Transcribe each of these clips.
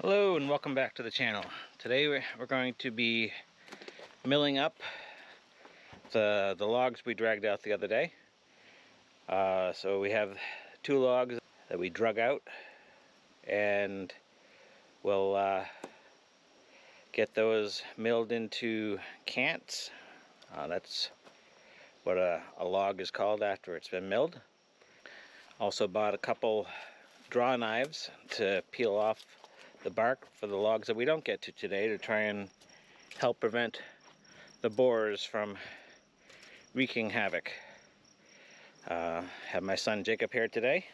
Hello and welcome back to the channel. Today we're going to be milling up the logs we dragged out the other day. So we have 2 logs that we drug out, and we'll get those milled into cants. That's what a log is called after it's been milled. Also bought a couple draw knives to peel off the bark for the logs that we don't get to today, to try and help prevent the borers from wreaking havoc. Have my son Jacob here today,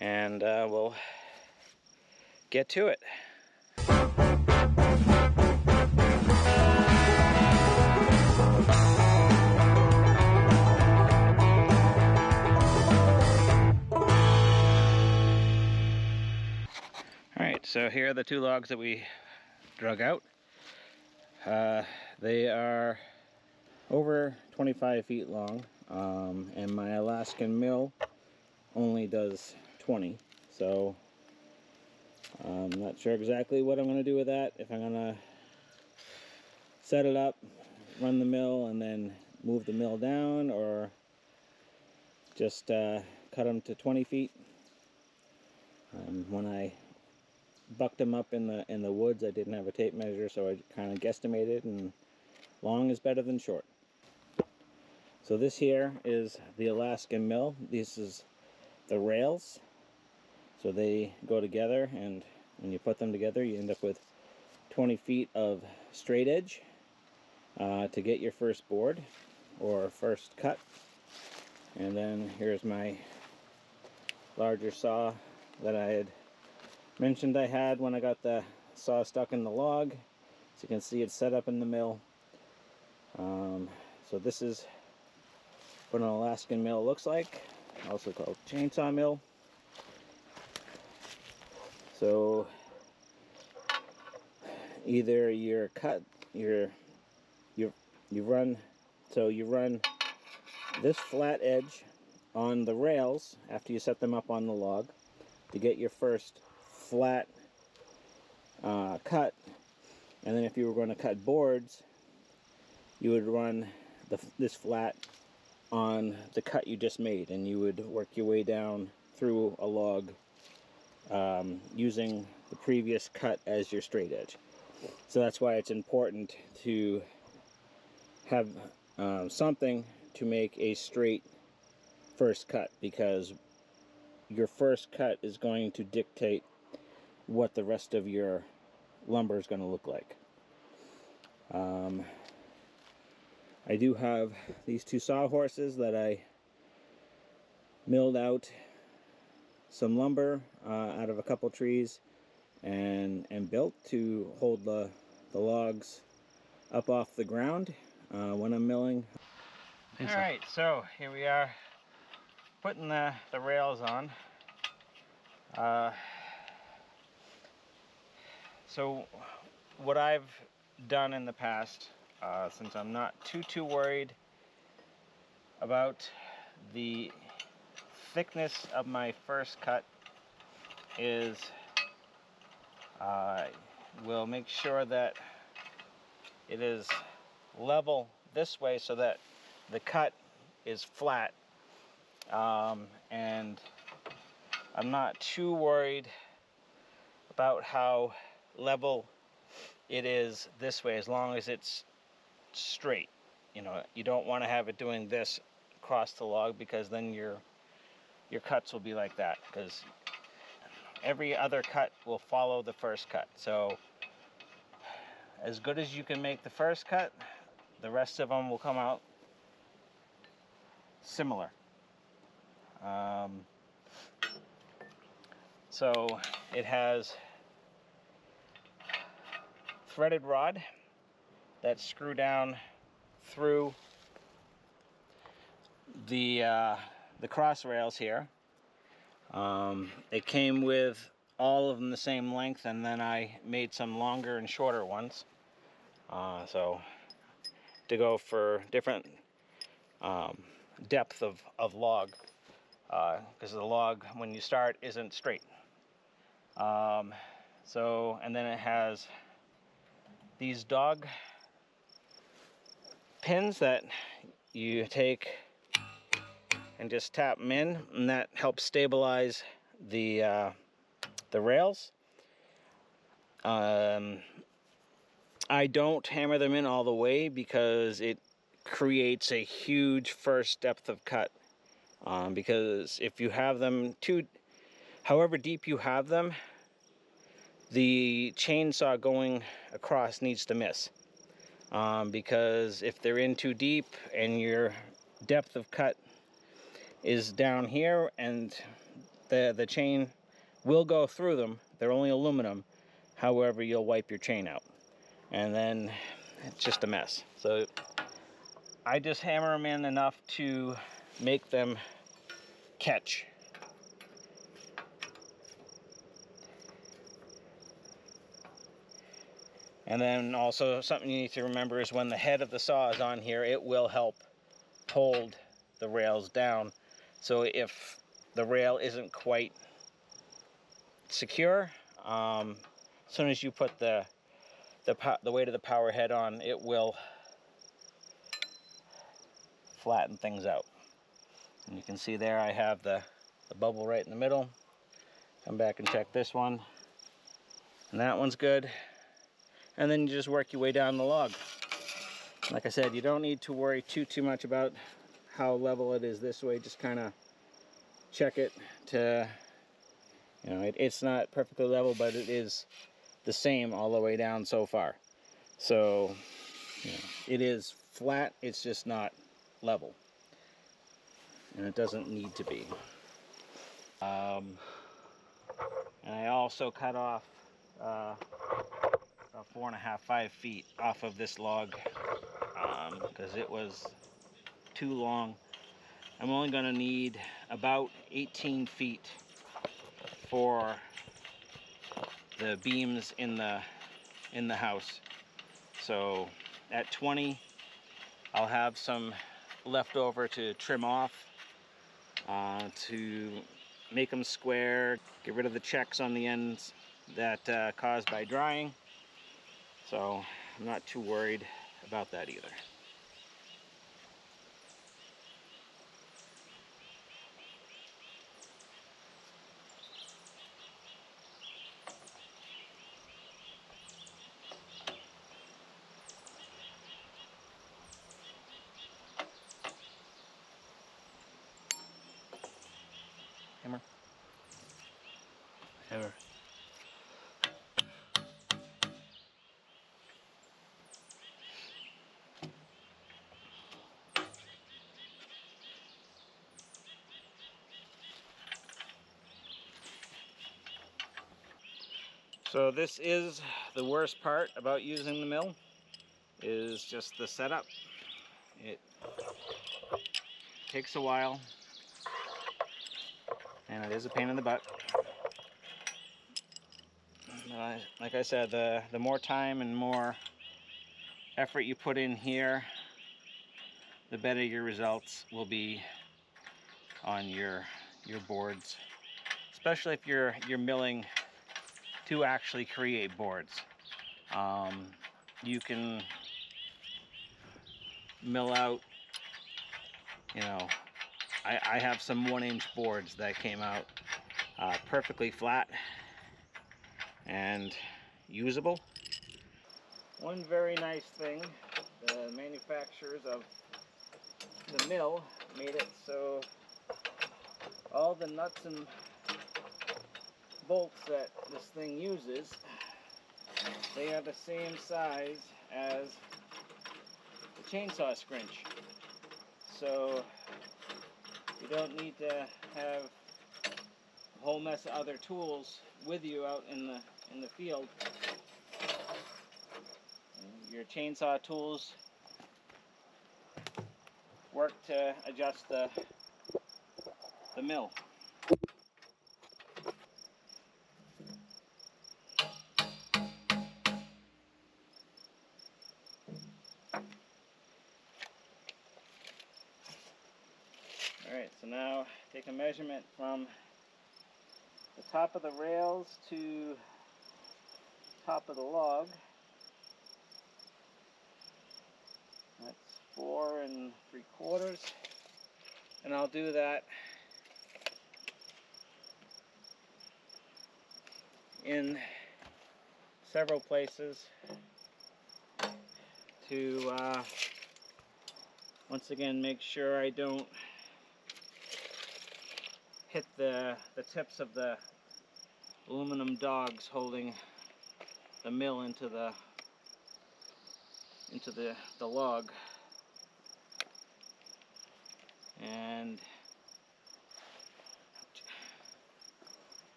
and we'll get to it. Alright, so here are the 2 logs that we drug out. They are over 25 feet long, and my Alaskan mill only does 20, so I'm not sure exactly what I'm going to do with that. If I'm going to set it up, run the mill, and then move the mill down, or just cut them to 20 feet. When I bucked them up in the woods, I didn't have a tape measure, so I kind of guesstimated, and long is better than short. So this here is the Alaskan mill. This is the rails, so they go together, and when you put them together you end up with 20 feet of straight edge to get your first board or first cut. And then here's my larger saw that I had mentioned I had when I got the saw stuck in the log. So you can see it's set up in the mill. So this is what an Alaskan mill looks like, also called chainsaw mill. So either you run this flat edge on the rails after you set them up on the log to get your first flat cut, and then if you were going to cut boards, you would run this flat on the cut you just made, and you would work your way down through a log using the previous cut as your straight edge. So that's why it's important to have something to make a straight first cut, because your first cut is going to dictate what the rest of your lumber is going to look like. I do have these 2 sawhorses that I milled out some lumber out of a couple trees and built to hold the logs up off the ground when I'm milling. Alright, so here we are putting the rails on. So what I've done in the past, since I'm not too worried about the thickness of my first cut, is I will make sure that it is level this way so that the cut is flat, and I'm not too worried about how level it is this way, as long as it's straight. You know, you don't want to have it doing this across the log, because then your cuts will be like that, because every other cut will follow the first cut. So as good as you can make the first cut, the rest of them will come out similar. So it has threaded rod that's screwed down through the cross rails here. It came with all of them the same length, and then I made some longer and shorter ones, so to go for different depth of log, because the log when you start isn't straight. So, and then it has these dog pins that you take and just tap them in, and that helps stabilize the rails. I don't hammer them in all the way because it creates a huge first depth of cut. Because if you have them however deep you have them, the chainsaw going across needs to miss. Because if they're in too deep and your depth of cut is down here and the chain will go through them, they're only aluminum, however you'll wipe your chain out and then it's just a mess. So I just hammer them in enough to make them catch. And then also something you need to remember is when the head of the saw is on here, it will help hold the rails down. So if the rail isn't quite secure, as soon as you put the weight of the power head on, it will flatten things out. And you can see there I have the bubble right in the middle. Come back and check this one. And that one's good. And then you just work your way down the log. Like I said, you don't need to worry too much about how level it is this way. Just kind of check it to, you know, it's not perfectly level, but it is the same all the way down so far. So, you know, it is flat, it's just not level. And it doesn't need to be. And I also cut off about 4.5, 5 feet off of this log because it was too long. I'm only going to need about 18 feet for the beams in the house. So at 20, I'll have some left over to trim off to make them square, get rid of the checks on the ends that caused by drying. So I'm not too worried about that either. Hammer. Hammer. So this is the worst part about using the mill, is just the setup. It takes a while, and it is a pain in the butt. Like I said, the more time and more effort you put in here, the better your results will be on your boards, especially if you're milling to actually create boards. You can mill out, you know, I have some 1-inch boards that came out perfectly flat and usable. One very nice thing, the manufacturers of the mill made it so all the nuts and bolts that this thing uses, they are the same size as the chainsaw scrinch. So you don't need to have a whole mess of other tools with you out in the field. And your chainsaw tools work to adjust the mill. Alright, so now take a measurement from the top of the rails to top of the log. That's 4 3/4, and I'll do that in several places to once again make sure I don't hit the tips of the aluminum dogs holding the mill into the log. And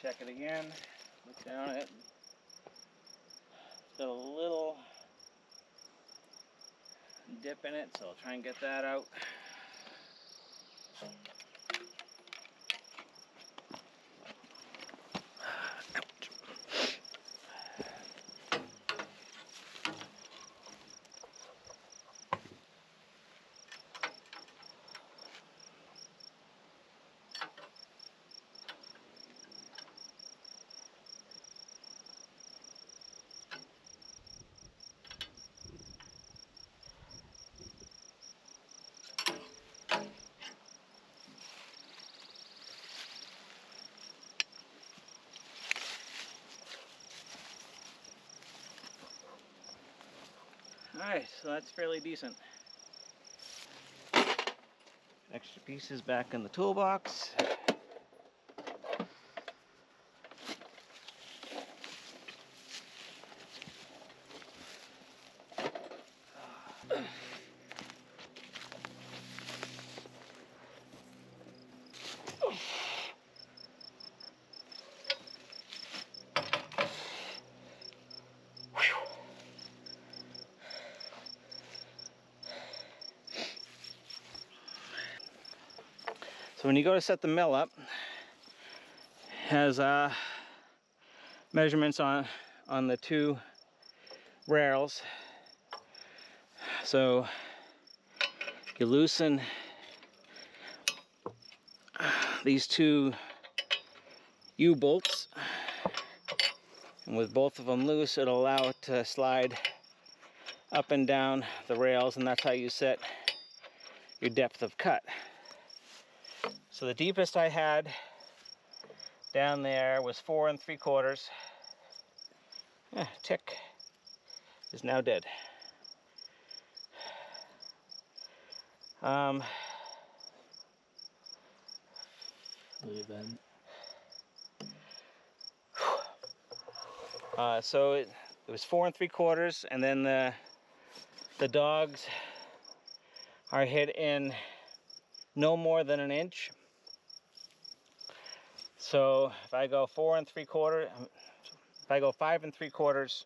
check it again, look down it. It's got a little dip in it, so I'll try and get that out. Alright, so that's fairly decent. Extra pieces back in the toolbox. So when you go to set the mill up, it has measurements on the 2 rails. So you loosen these 2 U-bolts, and with both of them loose, it'll allow it to slide up and down the rails, and that's how you set your depth of cut. So the deepest I had down there was 4 3/4. Tick is now dead. So it was 4 3/4, and then the dogs are hit in no more than 1 inch. So if I go 4 3/4, if I go 5 3/4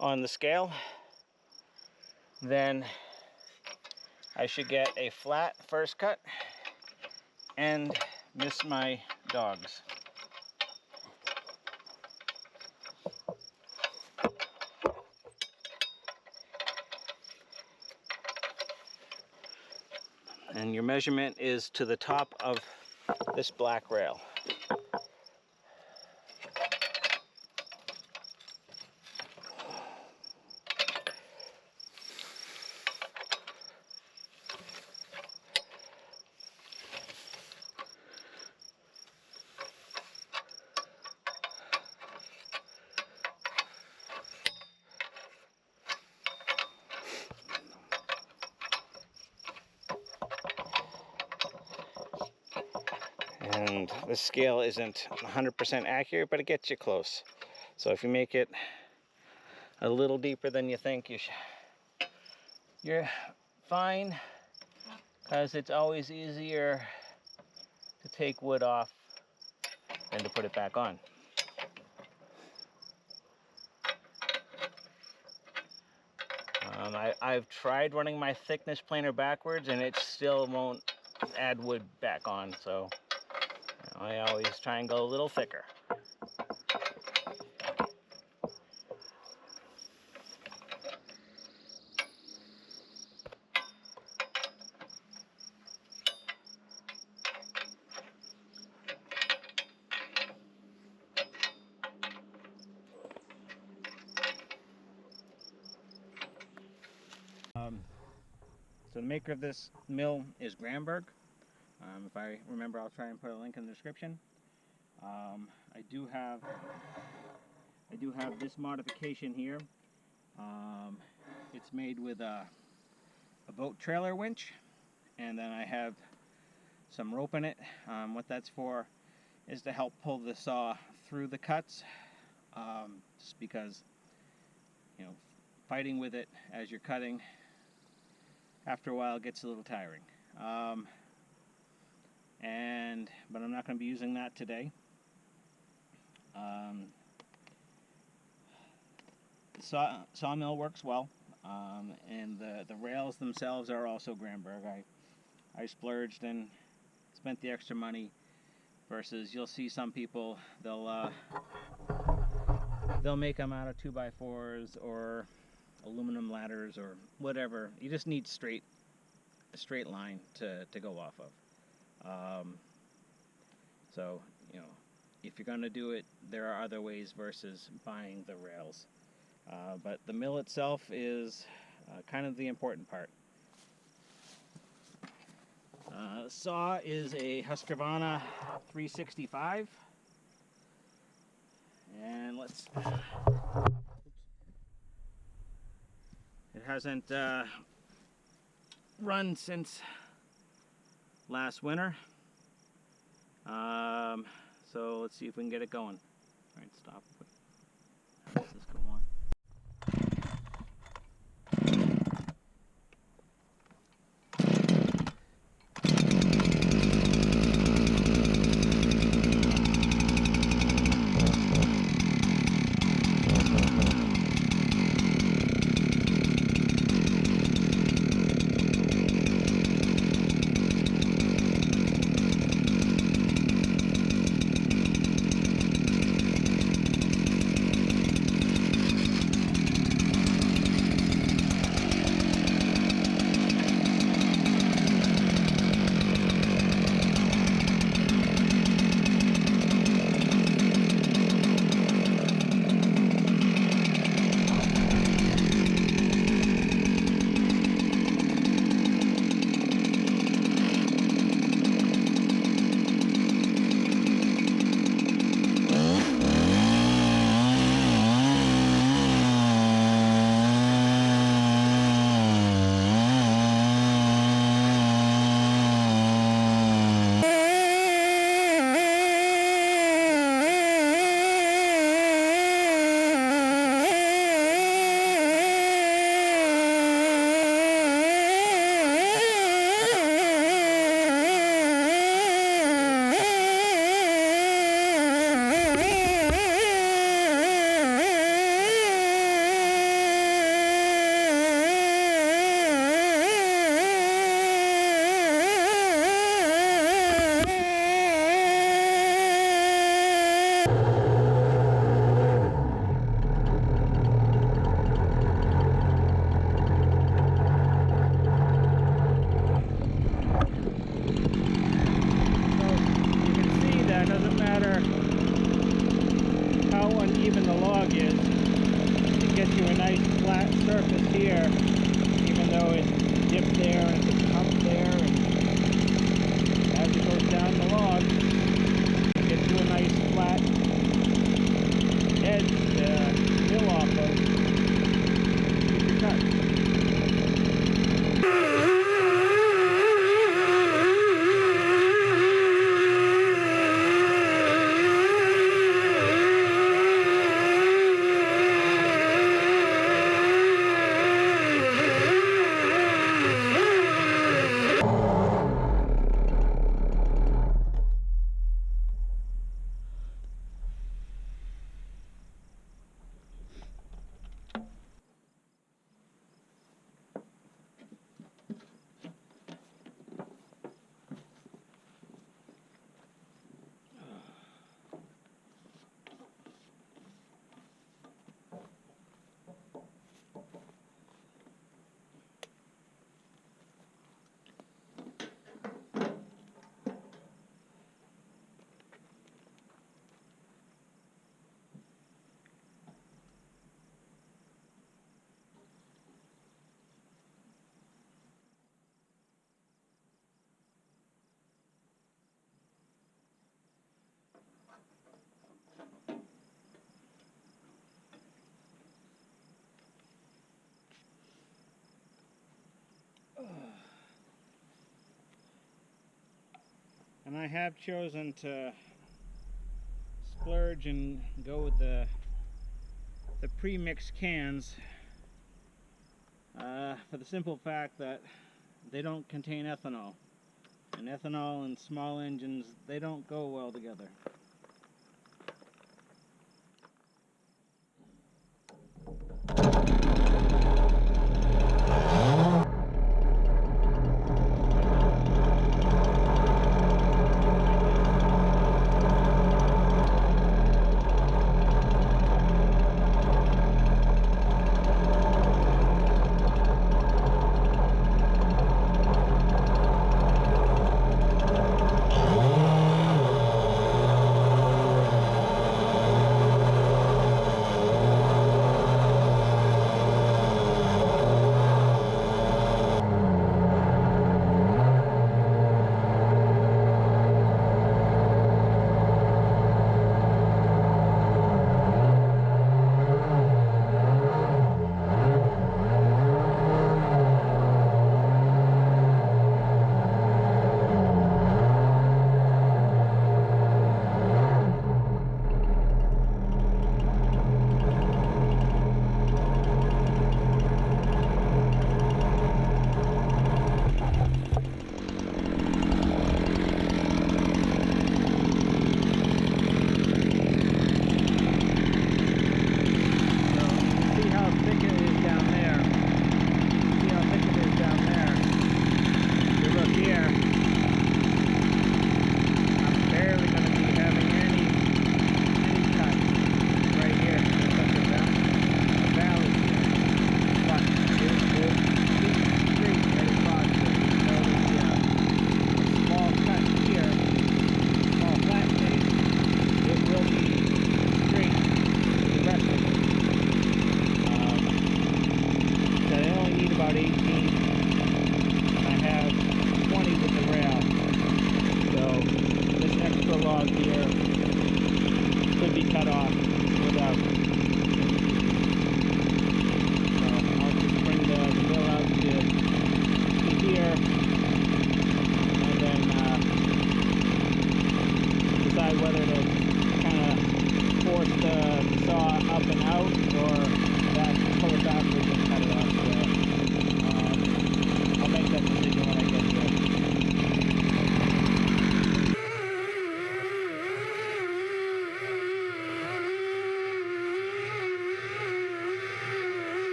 on the scale, then I should get a flat first cut and miss my dogs. And your measurement is to the top of this black rail. And this scale isn't 100% accurate, but it gets you close. So if you make it a little deeper than you think, you're fine, because it's always easier to take wood off than to put it back on. I've tried running my thickness planer backwards, and it still won't add wood back on, so I always try and go a little thicker. So the maker of this mill is Gramberg. If I remember, I'll try and put a link in the description. I do have this modification here. It's made with a boat trailer winch, and then I have some rope in it. What that's for is to help pull the saw through the cuts, just because, you know, fighting with it as you're cutting, after a while, gets a little tiring. But I'm not going to be using that today. The sawmill works well, and the rails themselves are also Gramberg. I splurged and spent the extra money, versus you'll see some people, they'll make them out of 2x4s or aluminum ladders or whatever. You just need a straight line to go off of. So, you know, if you're going to do it, there are other ways versus buying the rails. But the mill itself is kind of the important part. The saw is a Husqvarna 365, and it hasn't run since last winter. So let's see if we can get it going. All right, stop. How does this go on? Gives you a nice flat surface here, even though it's dipped there and it's up there, and as it goes down the log, it gets you a nice flat edge to mill off of. Keep your cut. And I have chosen to splurge and go with the pre-mixed cans for the simple fact that they don't contain ethanol. And ethanol and small engines, they don't go well together.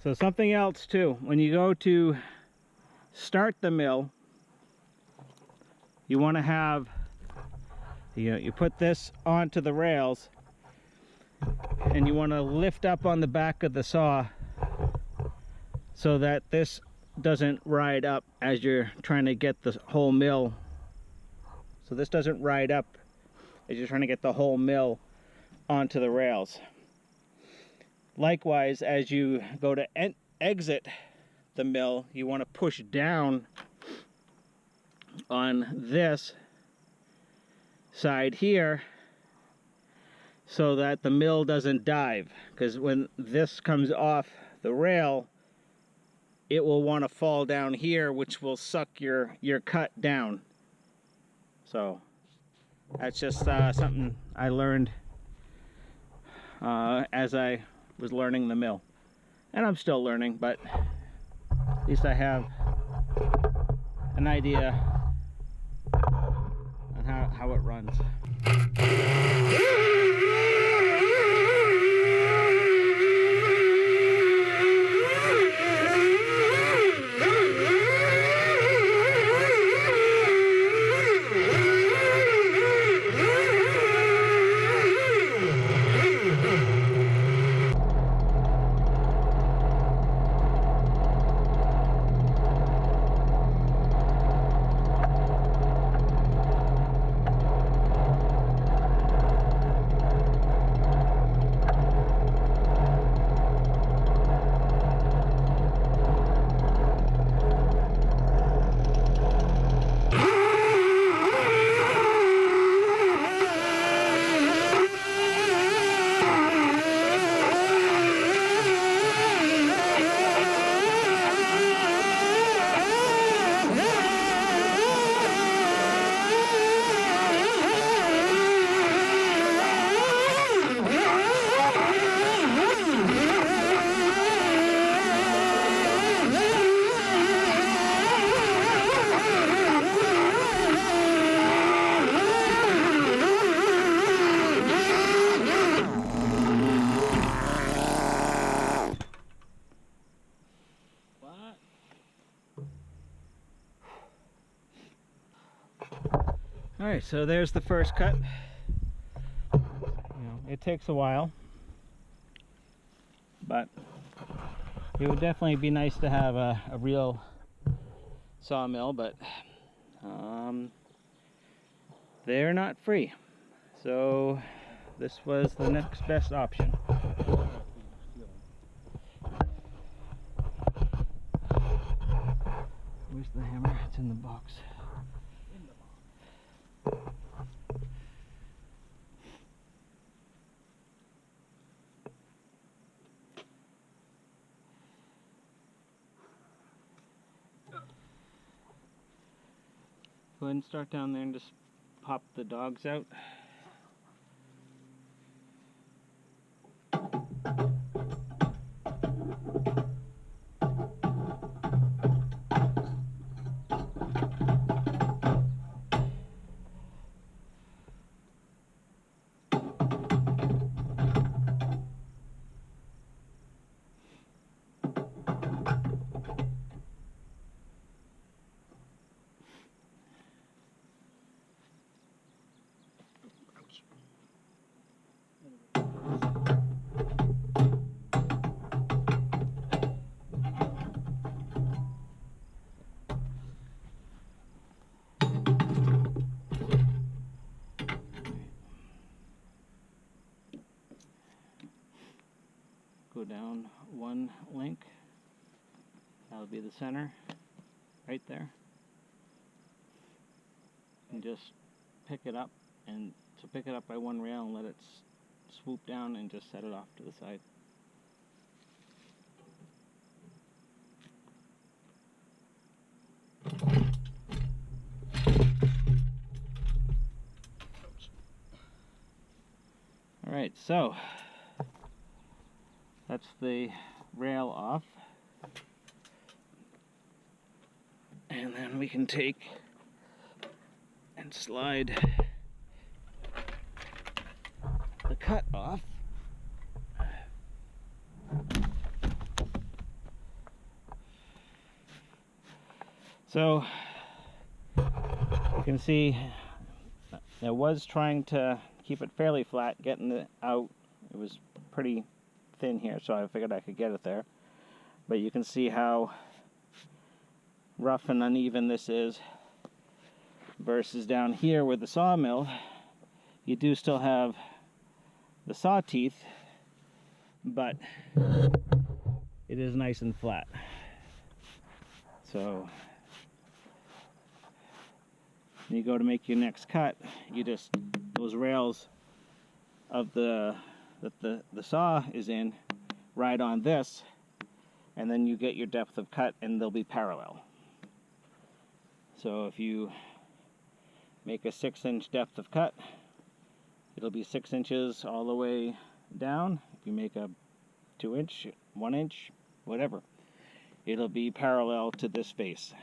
So something else too, when you go to start the mill, you want to have, you put this onto the rails and you want to lift up on the back of the saw so that this doesn't ride up as you're trying to get the whole mill. So this doesn't ride up as you're trying to get the whole mill onto the rails. Likewise, as you go to exit the mill, you want to push down on this side here so that the mill doesn't dive, because when this comes off the rail, it will want to fall down here, which will suck your cut down. So that's just something I learned as I was learning the mill, and I'm still learning, but at least I have an idea on how it runs. All right, so there's the first cut. It takes a while, but it would definitely be nice to have a real sawmill, but they're not free. So this was the next best option. Where's the hammer? It's in the box. Go ahead and start down there and just pop the dogs out. Go down one link. That'll be the center, right there. And just pick it up, and so pick it up by one rail and let it swoop down and just set it off to the side. Alright, so that's the rail off. And then we can take and slide the cut off. So you can see I was trying to keep it fairly flat, getting it out. It was pretty thin here, so I figured I could get it there. But you can see how rough and uneven this is versus down here with the sawmill. You do still have the saw teeth, but it is nice and flat. So when you go to make your next cut, you just, those rails of the saw is in right on this, and then you get your depth of cut and they'll be parallel. So if you make a 6-inch depth of cut, it'll be 6 inches all the way down. If you make a 2-inch, 1 inch, whatever, it'll be parallel to this space.